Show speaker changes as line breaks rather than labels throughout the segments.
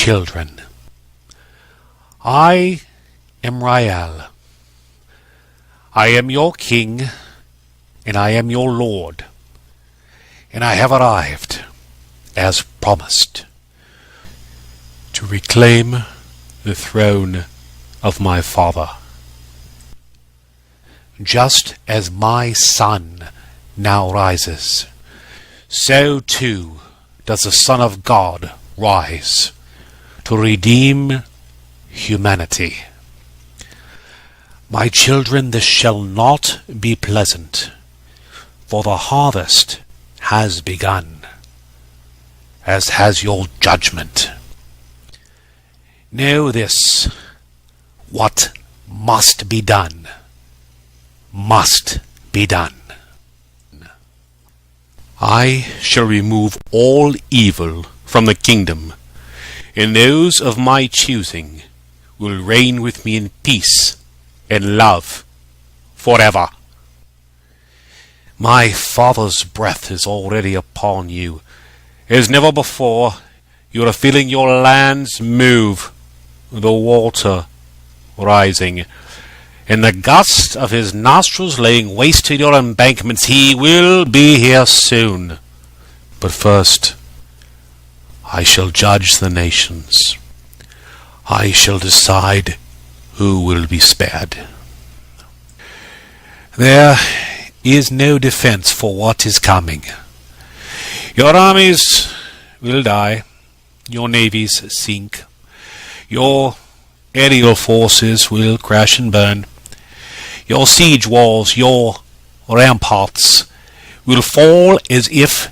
children, I am Rayel. I am your king, and I am your lord, and I have arrived, as promised, to reclaim the throne of my father. Just as my sun now rises, so too does the Son of God rise to redeem humanity. My children, this shall not be pleasant, for the harvest has begun, as has your judgment. Know this, what must be done, must be done. I shall remove all evil from the kingdom, and those of my choosing will reign with me in peace and love forever. My Father's breath is already upon you. As never before, you are feeling your lands move, the water rising, and the gust of his nostrils laying waste to your embankments. He will be here soon. But first, I shall judge the nations. I shall decide who will be spared. There is no defense for what is coming. Your armies will die, your navies sink, your aerial forces will crash and burn, your siege walls, your ramparts will fall as if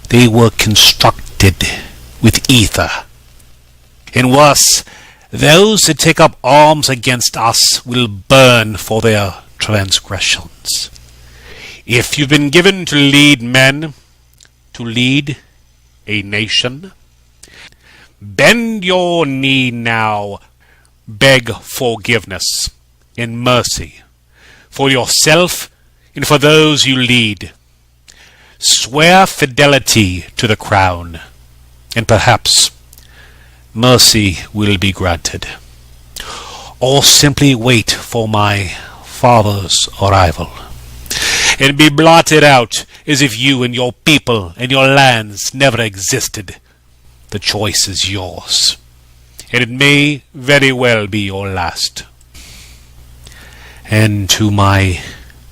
they were constructed with ether. And worse, those that take up arms against us will burn for their transgressions. If you've been given to lead men, to lead a nation, bend your knee now, beg forgiveness and mercy for yourself and for those you lead. Swear fidelity to the crown, and perhaps mercy will be granted. Or simply wait for my Father's arrival, and be blotted out as if you and your people and your lands never existed. The choice is yours, and it may very well be your last. And to my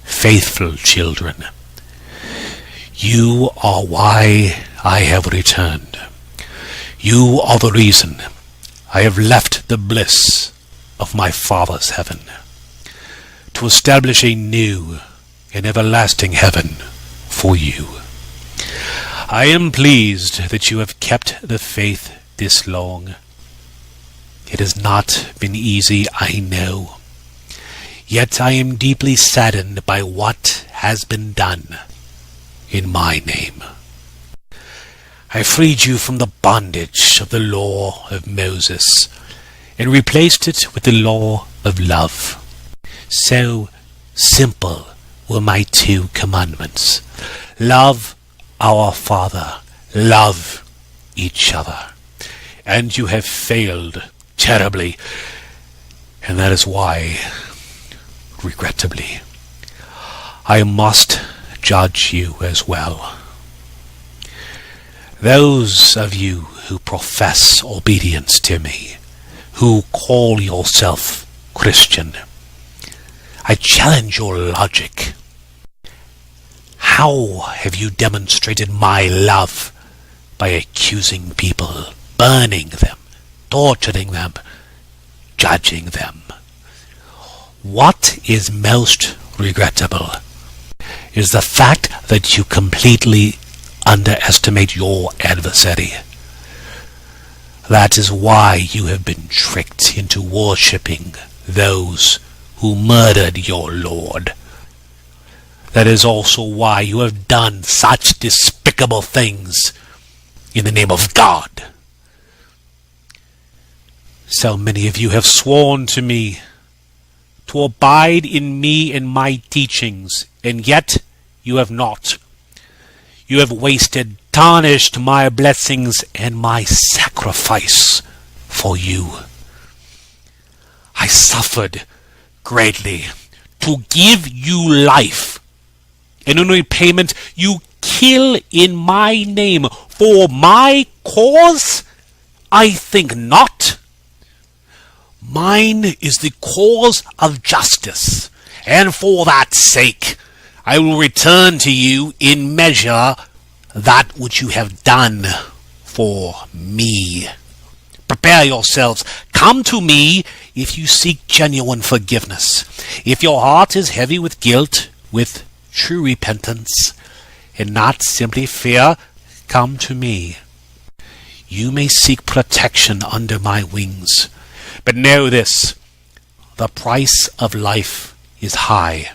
faithful children, you are why I have returned. You are the reason I have left the bliss of my Father's heaven to establish a new and everlasting heaven for you. I am pleased that you have kept the faith this long. It has not been easy, I know. Yet I am deeply saddened by what has been done in my name. I freed you from the bondage of the law of Moses and replaced it with the law of love. So simple were my 2 commandments. Love our Father, love each other. And you have failed terribly, and that is why, regrettably, I must judge you as well. Those of you who profess obedience to me, who call yourself Christian, I challenge your logic. How have you demonstrated my love? By accusing people, burning them, torturing them, judging them. What is most regrettable is the fact that you completely underestimate your adversary. That is why you have been tricked into worshipping those who murdered your Lord. That is also why you have done such despicable things in the name of God. So many of you have sworn to me to abide in me and my teachings, and yet you have not. You have wasted, tarnished my blessings and my sacrifice for you. I suffered greatly to give you life, and in repayment you kill in my name. For my cause? I think not. Mine is the cause of justice, and for that sake I will return to you in measure that which you have done for me. Prepare yourselves. Come to me if you seek genuine forgiveness. If your heart is heavy with guilt, with true repentance, and not simply fear, come to me. You may seek protection under my wings, but know this: the price of life is high.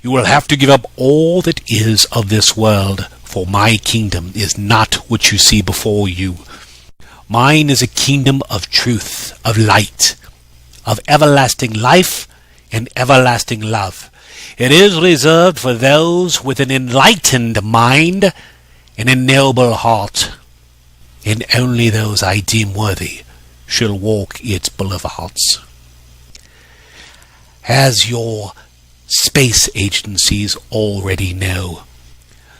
You will have to give up all that is of this world, for my kingdom is not what you see before you. Mine is a kingdom of truth, of light, of everlasting life and everlasting love. It is reserved for those with an enlightened mind and a noble heart, and only those I deem worthy shall walk its boulevards. As your space agencies already know,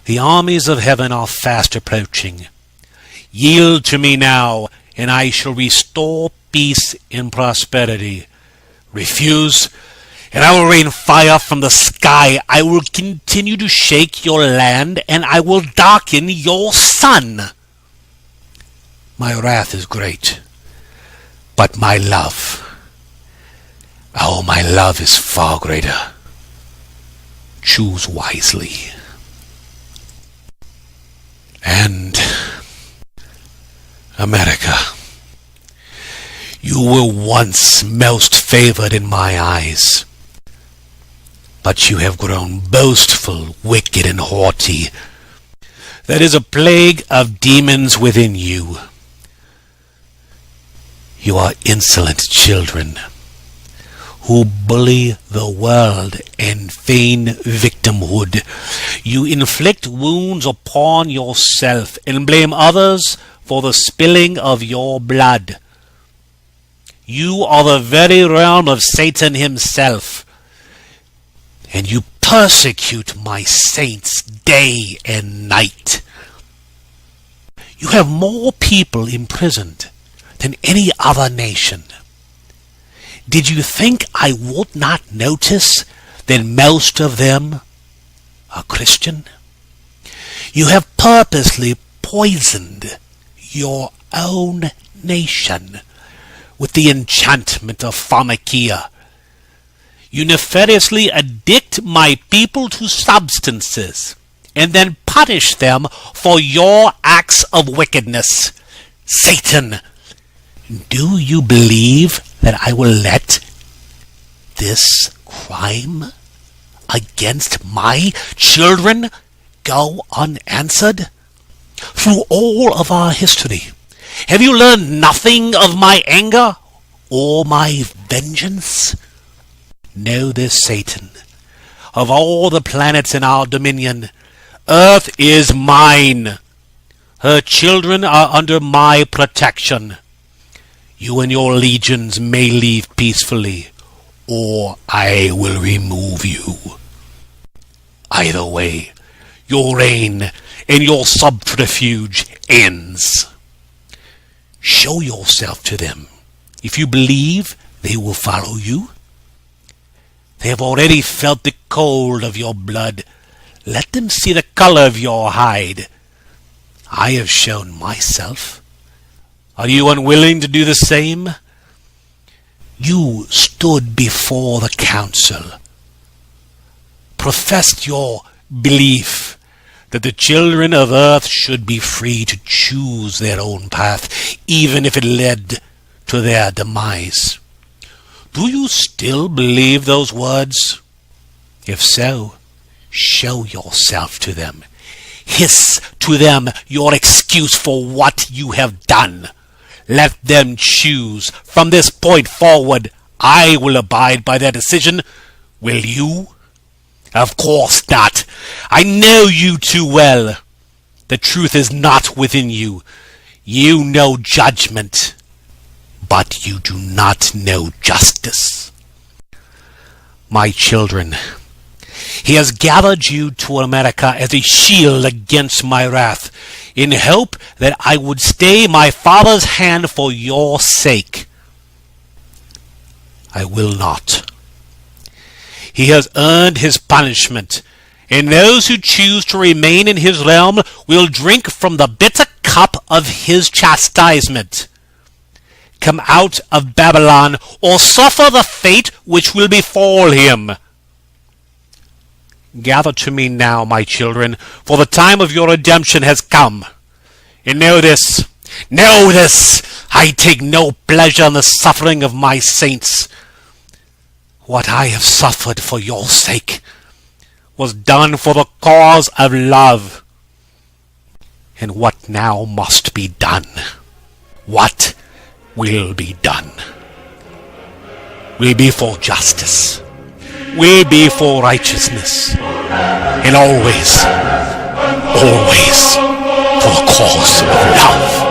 the armies of heaven are fast approaching. Yield to me now, and I shall restore peace and prosperity. Refuse, and I will rain fire from the sky. I will continue to shake your land, and I will darken your sun. My wrath is great, but my love, my love is far greater. Choose wisely. And America, you were once most favored in my eyes, but you have grown boastful, wicked, and haughty. There is a plague of demons within you. You are insolent children who bully the world and feign victimhood. You inflict wounds upon yourself and blame others for the spilling of your blood. You are the very realm of Satan himself, and you persecute my saints day and night. You have more people imprisoned than any other nation. Did you think I would not notice that most of them are Christian? You have purposely poisoned your own nation with the enchantment of pharmakia. You nefariously addict my people to substances and then punish them for your acts of wickedness. Satan, do you believe that I will let this crime against my children go unanswered? Through all of our history, have you learned nothing of my anger or my vengeance? Know this, Satan. Of all the planets in our dominion, Earth is mine. Her children are under my protection. You and your legions may leave peacefully, or I will remove you. Either way, your reign and your subterfuge ends. Show yourself to them. If you believe, they will follow you. They have already felt the cold of your blood. Let them see the color of your hide. I have shown myself. Are you unwilling to do the same? You stood before the council, professed your belief that the children of earth should be free to choose their own path, even if it led to their demise. Do you still believe those words? If so, show yourself to them. Hiss to them your excuse for what you have done. Let them choose. From this point forward, I will abide by their decision. Will you? Of course not. I know you too well. The truth is not within you. You know judgment. but you do not know justice. My children, he has gathered you to America as a shield against my wrath, in hope that I would stay my father's hand for your sake. I will not. He has earned his punishment, and those who choose to remain in his realm will drink from the bitter cup of his chastisement. Come out of Babylon, or suffer the fate which will befall him. Gather to me now, my children, for the time of your redemption has come. And know this, I take no pleasure in the suffering of my saints. What I have suffered for your sake was done for the cause of love. And what now must be done? What will be done? Will be for justice, will be for righteousness, and always for the cause of love.